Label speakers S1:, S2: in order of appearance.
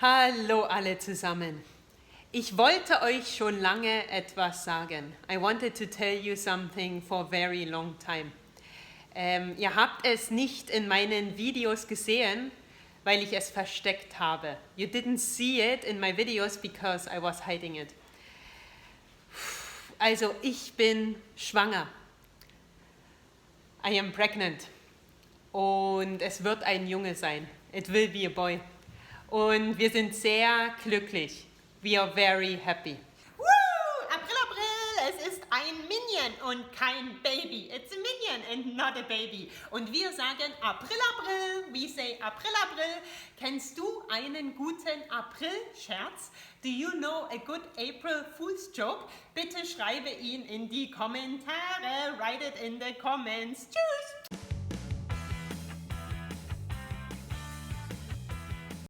S1: Hallo alle zusammen. Ich wollte euch schon lange etwas sagen. I wanted to tell you something for a very long time. Ihr habt es nicht in meinen Videos gesehen, weil ich es versteckt habe. You didn't see it in my videos because I was hiding it. Also, ich bin schwanger. I am pregnant. Und es wird ein Junge sein. It will be a boy. Und wir sind sehr glücklich. We are very happy.
S2: Woo! April, April! Es ist ein Minion und kein Baby. It's a Minion and not a baby. Und wir sagen April, April. We say April, April. Kennst du einen guten April-Scherz? Do you know a good April Fool's joke? Bitte schreibe ihn in die Kommentare. Write it in the comments. Tschüss!